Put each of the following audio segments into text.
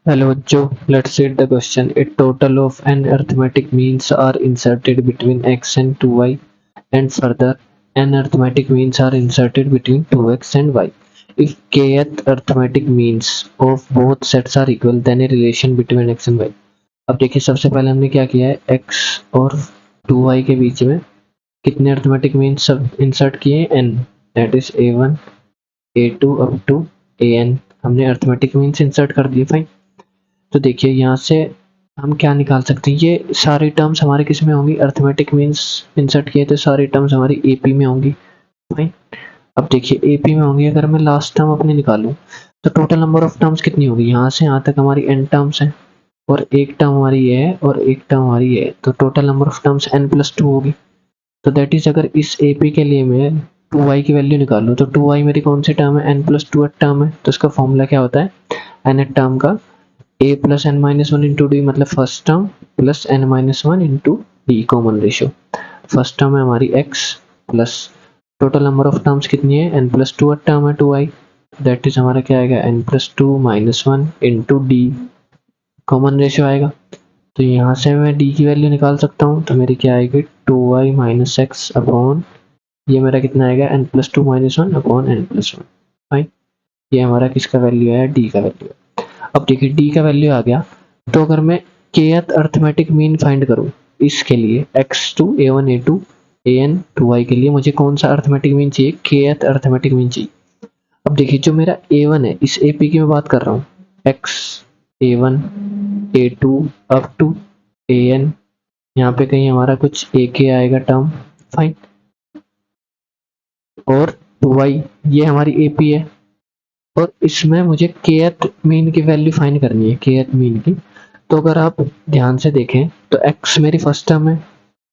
Hello Joe, let's read the question. A total of n arithmetic means are inserted between x and 2y, and further n arithmetic means are inserted between 2x and y. If kth arithmetic means of both sets are equal, then a relation between x and y. अब देखिए सबसे पहले हमने क्या किया है, x और 2y के बीच में कितने अर्थमेटिक मीन्स सब इंसर्ट किए, n, that is a1 a2 up to an। हमने अर्थमेटिक मीन्स इंसर्ट कर दिए। फाइन। तो देखिए यहाँ से हम क्या निकाल सकते हैं, ये सारी टर्म्स हमारे किस में होंगी, अर्थमेटिक मीन्स इंसर्ट किए तो सारी टर्म्स हमारी एपी में होंगी। फाइन। अब देखिए एपी में होंगी, अगर मैं लास्ट टर्म अपनी निकालूं तो टोटल नंबर ऑफ टर्म्स कितनी होगी, यहाँ से यहाँ तक हमारी एन टर्म्स हैं और एक टर्म हमारी ये है और एक टर्म हमारी ये है, तो total number of terms n+2 होगी। तो दैट इज अगर इस एपी के लिए मैं 2y की वैल्यू निकालूं तो 2y मेरी कौन सी टर्म है, n+2 टर्म है, तो इसका फॉर्मूला क्या होता है, n टर्म का a plus N minus one into D, मतलब first term plus N minus one into D, common ratio. First term है हमारी x plus total number of terms कितनी है, n+2 टर्म है 2y, दैट इज हमारा क्या आएगा, n+2 minus one into D, common ratio आएगा। तो यहाँ से मैं d की वैल्यू निकाल सकता हूँ, तो मेरी क्या आएगी 2y माइनस एक्स अपॉन, ये मेरा कितना आएगा n+2 minus one upon n+1। Fine. ये हमारा किसका वैल्यू है, d का वैल्यू है। अब देखिए d का वैल्यू आ गया, तो अगर मैं kth अर्थमेटिक मीन फाइंड करूं इसके लिए x2 a1 a2 an 2y के लिए मुझे कौन सा अर्थमेटिक मीन चाहिए, kth अर्थमेटिक मीन चाहिए। अब देखिए जो मेरा a1 है, इस AP की मैं बात कर रहा हूँ, x a1 a2 up to an, यहाँ पे कहीं हमारा कुछ ak आएगा टर्म। फाइन। और 2y ये हमारी AP है, और इसमें मुझे kth मीन की वैल्यू फाइंड करनी है, kth मीन की। तो अगर आप ध्यान से देखें तो x मेरी फर्स्ट टर्म है,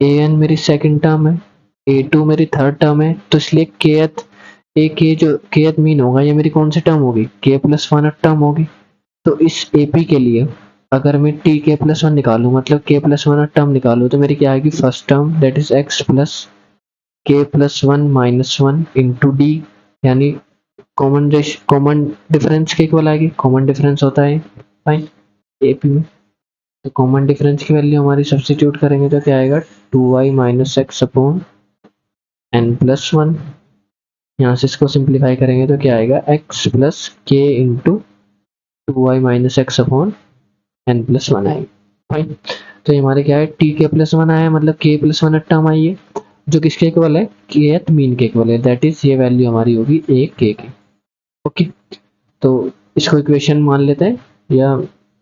an मेरी सेकंड टर्म है, a2 मेरी थर्ड टर्म है, तो इसलिए kth ak जो kth मीन होगा ये मेरी कौन सी टर्म होगी, k+1 टर्म होगी। तो इस AP के लिए अगर मैं t k+1 निकालूं, मतलब k+1 टर्म निकालूं, तो मेरी क्या आएगी, first term that is x plus k+1 minus one into D, यानी कॉमन डिफरेंस के इक्वल आएगी, कॉमन डिफरेंस होता है फाइन एपी में। तो कॉमन डिफरेंस की वैल्यू हमारी सब्सटीट्यूट करेंगे तो क्या आएगा, 2y minus X upon n+1। यहाँ से इसको सिंप्लीफाई करेंगे तो क्या आएगा, x plus K into 2y minus X upon n+1 आएगी। फाइन। तो ये हमारे क्या है, t k+1 आया, मतलब k+1 टर्म आई है जो किसके इक्वल है, kth मीन के इक्वल है, दैट इज ये वैल्यू हमारी होगी a k की। ओके। तो इसको इक्वेशन मान लेते हैं या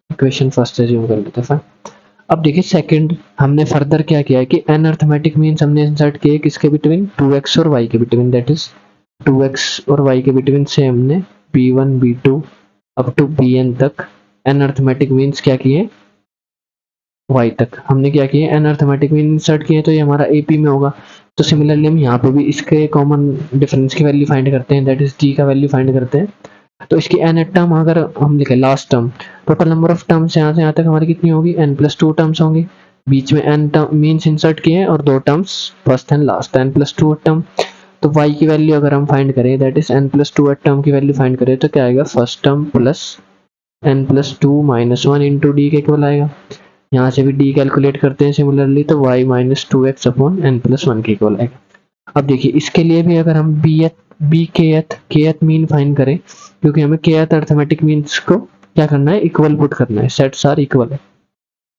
इक्वेशन फर्स्ट एज्यूम कर लेते हैं। अब देखिए सेकंड हमने फर्दर क्या किया है कि एन अर्थमेटिक मीन्स हमने इंसर्ट किए किसके बिटवीन, 2x और y के बिटवीन, दैट इज 2x और y के बिटवीन से हमने b1 b2 up to bn तक एन अर्थमेटिक मीन्स क्या किए, y तक हमने क्या किए, एन अर्थमेटिक मीन इंसर्ट किए, तो ये हमारा AP में होगा। तो सिमिलरली हम यहाँ पे भी इसके कॉमन डिफरेंस की वैल्यू फाइंड करते हैं, दैट इज d का वैल्यू फाइंड करते हैं। तो इसकी n टर्म अगर हम लिखे last term, total number of terms यहाँ से यहाँ तक हमारी कितनी होगी, n+2 टर्म्स होंगी, बीच में n टर्म मीन्स इंसर्ट किए और दो terms first and last, n+2 term. तो y की वैल्यू अगर हम फाइंड करें, दैट इज n+2 टर्म की वैल्यू फाइंड करें तो क्या आएगा, first term plus n+2 minus one into D के इक्वल आएगा। यहाँ से भी d कैलकुलेट करते हैं सिमिलरली, तो y minus 2x upon n+1 के इक्वल आएगा। अब देखिए इसके लिए भी अगर हम बी kth मीन फाइंड करें, क्योंकि हमें kth अर्थमेटिक मीन्स को क्या करना है, इक्वल पुट करना है, सेट्स आर इक्वल है।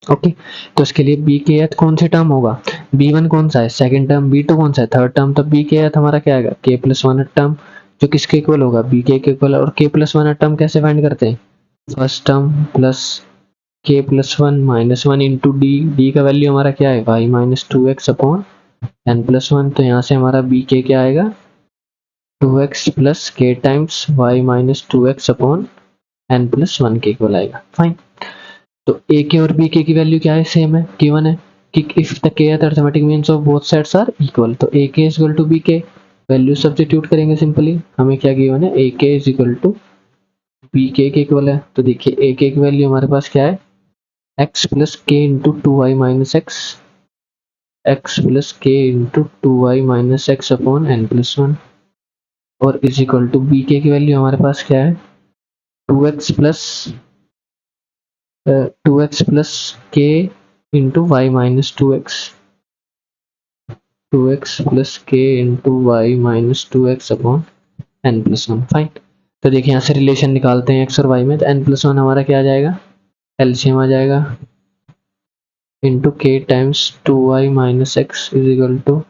ओके। तो इसके लिए बी kth कौन से टर्म होगा, b1 कौन सा है, सेकंड टर्म, b2 कौन सा है, थर्ड टर्म, तो बी kth हमारा क्या आएगा, k+1 टर्म, जो किसके इक्वल होगा, bk के इक्वल। और k+1 टर्म कैसे फाइंड करते हैं, first term plus k+1 minus one into D का वैल्यू हमारा क्या है, y minus 2x upon n+1। तो यहाँ से हमारा bk क्या आएगा, 2x plus k times y minus 2x upon n+1 के इक्वल आएगा। फाइन। तो a के और b के की वैल्यू क्या है, सेम है, गिवन है कि if the kth arithmetic means of both sides are equal, तो a k is equal to b k, value substitute करेंगे सिंपली, हमें क्या गिवन है, a k is equal to b k equal है। तो देखिए a k की value हमारे पास क्या है, x plus K into 2y minus x plus K into 2y minus X upon n+1, और इज इक्वल टू बी के की वैल्यू हमारे पास क्या है, 2x plus 2x plus K into Y minus 2x, 2x plus K into Y minus 2x upon N plus one. Fine. तो देखिए यहाँ से रिलेशन निकालते हैं x और y में, तो n प्लस वन हमारा क्या आ जाएगा, एलसीएम आ जाएगा into k times 2y minus x is equal to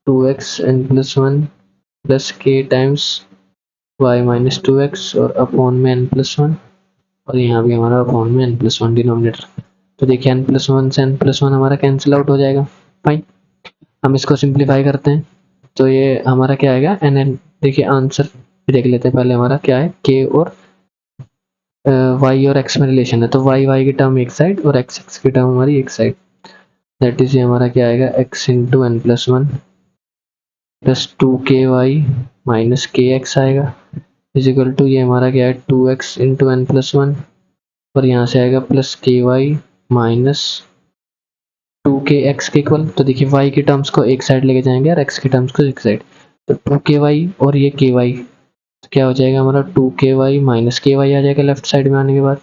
2x n plus one plus k times y minus 2x और अपॉन में n प्लस वन, और यहाँ भी हमारा अपॉन में n प्लस वन डिनोमिनेटर। तो देखिए n प्लस वन से n प्लस वन हमारा कैंसिल आउट हो जाएगा। फाइन। हम इसको सिंप्लीफाई करते हैं तो ये हमारा क्या आएगा एन। देखिए आंसर देख लेते हैं पहले, हमारा क्या है, के और y और x में रिलेशन है, तो y की टर्म एक साइड और x की टर्म हमारी एक साइड, दैट इज ये हमारा क्या आएगा x into n plus one प्लस 2ky माइनस के एक्स आएगा इज इक्वल टू ये हमारा क्या है 2x into n plus one, और यहाँ से आएगा प्लस के वाई माइनस 2kx के इक्वल। तो देखिए y की टर्म्स को एक साइड लेके जाएंगे और x की टर्म्स को एक साइड, तो 2ky और ये ky क्या हो जाएगा हमारा 2ky माइनस ky आ जाएगा लेफ्ट साइड में आने के बाद।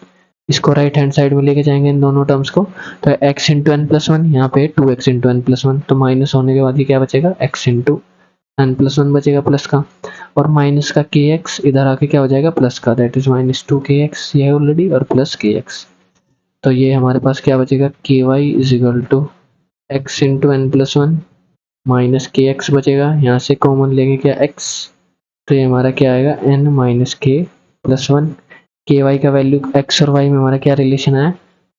इसको राइट हैंड साइड में लेके जाएंगे इन दोनों टर्म्स को, तो x into n plus one, यहाँ पे 2x into n plus one, तो माइनस होने के बाद ये क्या बचेगा x into n plus one बचेगा प्लस का, और माइनस का kx इधर आके क्या हो जाएगा प्लस का, दैट इज माइनस 2kx ये है ऑलरेडी, और प्लस kx। तो ये हमारे पास क्या बचेगा ky is equal to x into n plus one minus k x बचेगा, यहाँ से कॉमन लेंगे क्या x, तो ये हमारा क्या आएगा n minus k plus one. K y का वैल्यू x और y में हमारा क्या रिलेशन आया,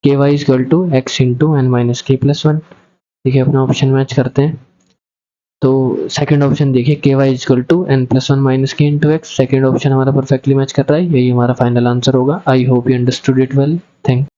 k y is equal to x into n minus k plus one. देखिए अपना ऑप्शन मैच करते हैं, तो सेकंड ऑप्शन देखिए k y is equal to n plus one minus k into x, second option हमारा perfectly match कर रहा है, यही हमारा फाइनल आंसर होगा। I hope you understood it well. Thank